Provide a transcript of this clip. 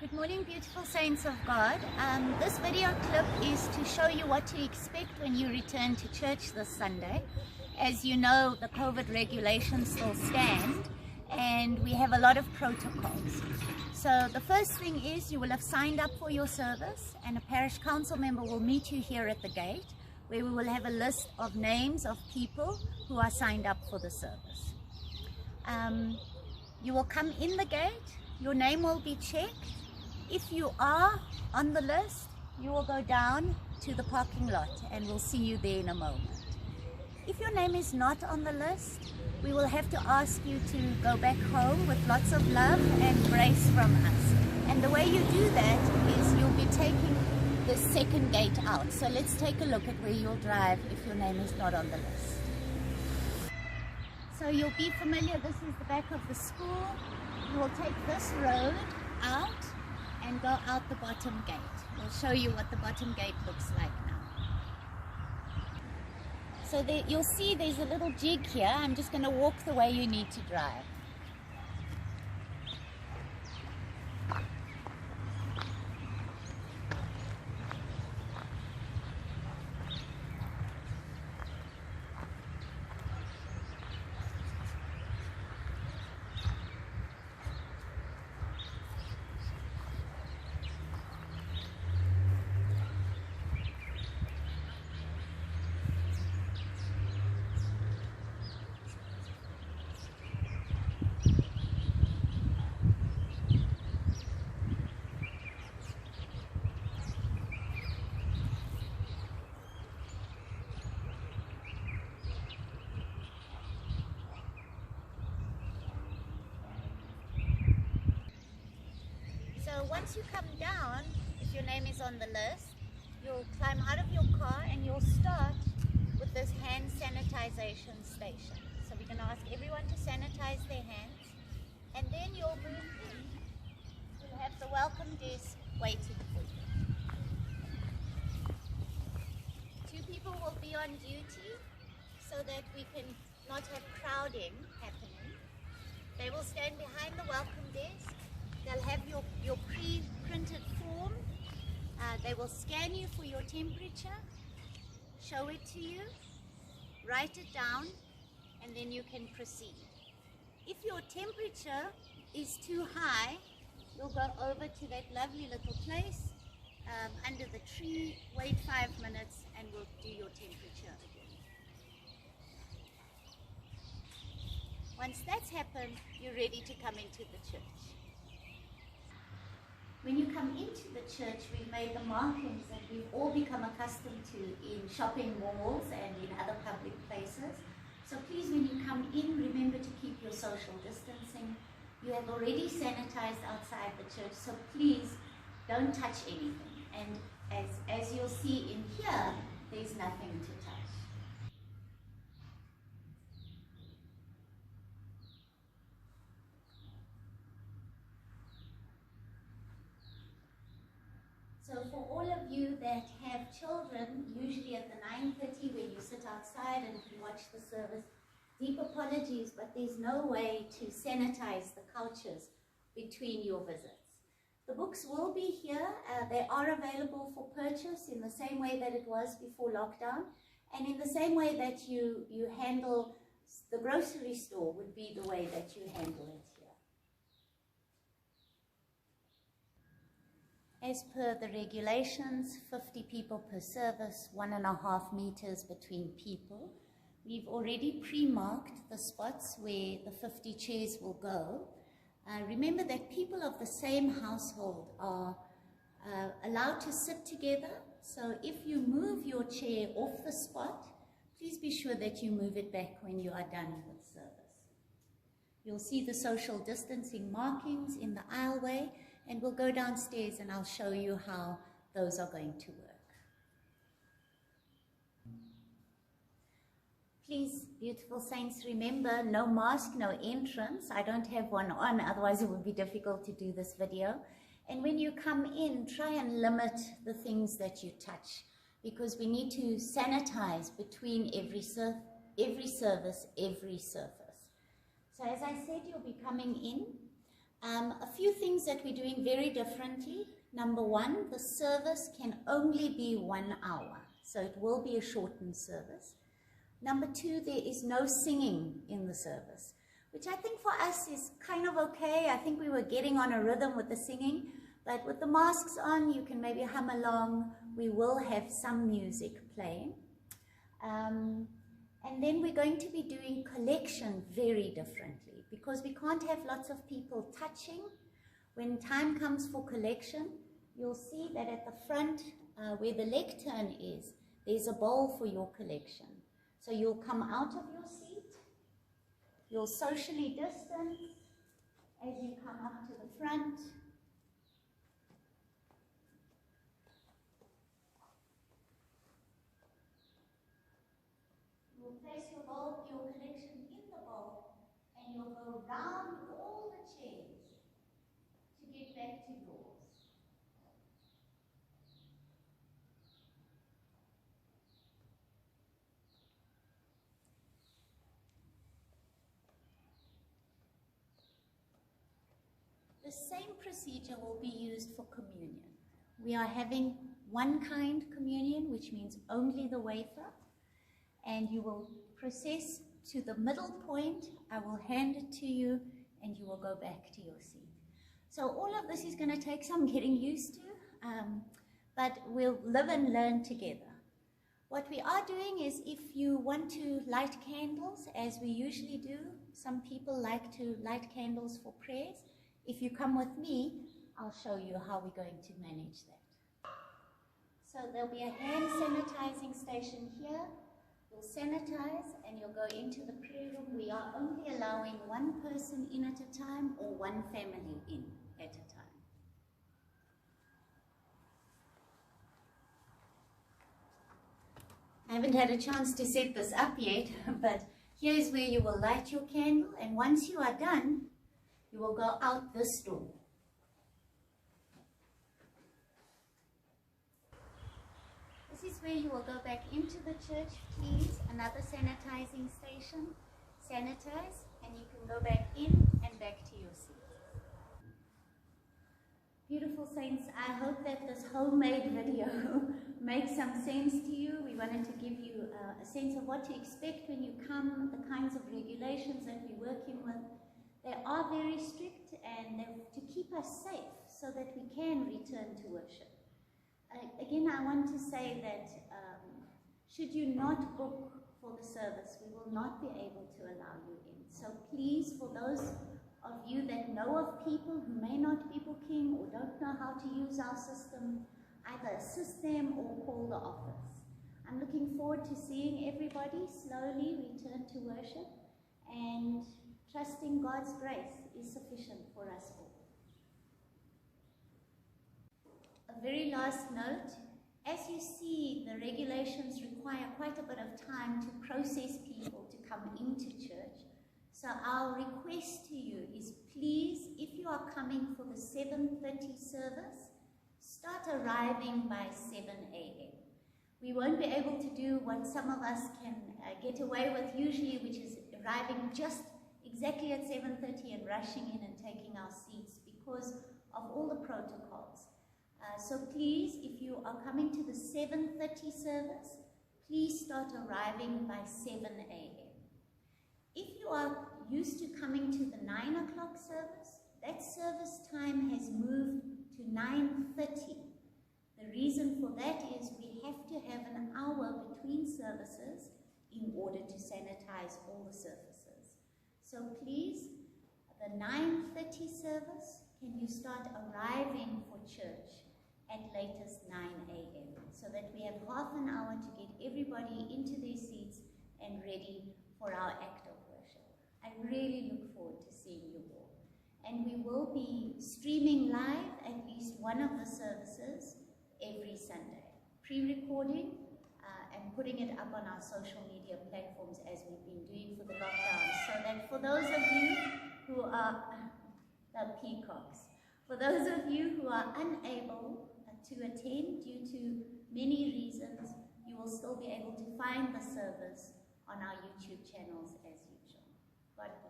Good morning, beautiful saints of God. This video clip is to show you what to expect when you return to church this Sunday. As you know, the COVID regulations still stand and we have a lot of protocols. So the first thing is you will have signed up for your service, and a parish council member will meet you here at the gate, where we will have a list of names of people who are signed up for the service. You will come in the gate, your name will be checked. If you are on the list, you will go down to the parking lot and we'll see you there in a moment. If your name is not on the list, we will have to ask you to go back home with lots of love and grace from us. And the way you do that is you'll be taking the second gate out. So let's take a look at where you'll drive if your name is not on the list. So you'll be familiar, this is the back of the school. You will take this road out and go out the bottom gate. We'll show you what the bottom gate looks like now. So there, you'll see there's a little jig here. I'm just going to walk the way you need to drive. So once you come down, if your name is on the list, you'll climb out of your car and you'll start with this hand sanitization station. So we're going to ask everyone to sanitize their hands, and then you'll move in. You'll have the welcome desk waiting for you. 2 people will be on duty so that we can not have crowding happening. They will stand behind the welcome desk. They'll have your pre-printed form. They will scan you for your temperature, show it to you, write it down, and then you can proceed. If your temperature is too high, you'll go over to that lovely little place under the tree, wait 5 minutes, and we'll do your temperature again. Once that's happened, you're ready to come into the church. When you come into the church, we've made the markings that we've all become accustomed to in shopping malls and in other public places. So please, when you come in, remember to keep your social distancing. You have already sanitized outside the church, so please don't touch anything. And as you'll see in here, there's nothing to touch. So for all of you that have children, usually at the 9:30 when you sit outside and can watch the service, deep apologies, but there's no way to sanitize the couches between your visits. The books will be here. They are available for purchase in the same way that it was before lockdown, and in the same way that you handle the grocery store would be the way that you handle it here. As per the regulations, 50 people per service, 1.5 meters between people. We've already pre-marked the spots where the 50 chairs will go. Remember that people of the same household are allowed to sit together. So if you move your chair off the spot, please be sure that you move it back when you are done with service. You'll see the social distancing markings in the aisleway, and we'll go downstairs and I'll show you how those are going to work. Please, beautiful saints, remember, no mask, no entrance. I don't have one on, otherwise it would be difficult to do this video. And when you come in, try and limit the things that you touch, because we need to sanitize between every service, every surface. So as I said, you'll be coming in. A few things that we're doing very differently. Number one, the service can only be 1 hour, so it will be a shortened service. Number two, there is no singing in the service, which I think for us is kind of okay. I think we were getting on a rhythm with the singing, but with the masks on, you can maybe hum along. We will have some music playing. And then we're going to be doing collection very differently, because we can't have lots of people touching. When time comes for collection, you'll see that at the front where the lectern is, there's a bowl for your collection. So you'll come out of your seat, you'll socially distance as you come up to the front. You'll place your collection in the bowl, and you'll go round all the chairs to get back to yours. The same procedure will be used for communion. We are having one kind communion, which means only the wafer, and you will process to the middle point. I will hand it to you, and you will go back to your seat. So all of this is going to take some getting used to, but we'll live and learn together. What we are doing is, if you want to light candles, as we usually do, some people like to light candles for prayers. If you come with me, I'll show you how we're going to manage that. So there'll be a hand sanitizing station here. You'll sanitize and you'll go into the prayer room. We are only allowing one person in at a time, or one family in at a time. I haven't had a chance to set this up yet, but here's where you will light your candle, and once you are done, you will go out this door. This is where you will go back into the church, please. Another sanitizing station. Sanitize, and you can go back in and back to your seat. Beautiful saints, I hope that this homemade video makes some sense to you. We wanted to give you a sense of what to expect when you come, the kinds of regulations that we're working with. They are very strict, and they're to keep us safe so that we can return to worship. Again, I want to say that should you not book for the service, we will not be able to allow you in. So please, for those of you that know of people who may not be booking or don't know how to use our system, either assist them or call the office. I'm looking forward to seeing everybody slowly return to worship, and trusting God's grace is sufficient for us all. A very last note, as you see, the regulations require quite a bit of time to process people to come into church. So our request to you is, please, if you are coming for the 7:30 service, start arriving by 7 a.m. We won't be able to do what some of us can get away with usually, which is arriving just exactly at 7:30 and rushing in and taking our seats because of all the protocols. So please, if you are coming to the 7:30 service, please start arriving by 7 a.m. If you are used to coming to the 9 o'clock service, that service time has moved to 9:30. The reason for that is we have to have an hour between services in order to sanitize all the surfaces. So please, the 9:30 service, can you start arriving for church at latest 9 a.m. so that we have half an hour to get everybody into their seats and ready for our act of worship. I really look forward to seeing you all. And we will be streaming live at least one of the services every Sunday, pre-recording and putting it up on our social media platforms as we've been doing for the lockdown, so that for those of you who are the peacocks, for those of you who are unable to attend due to many reasons, you will still be able to find the service on our YouTube channels as usual. God bless.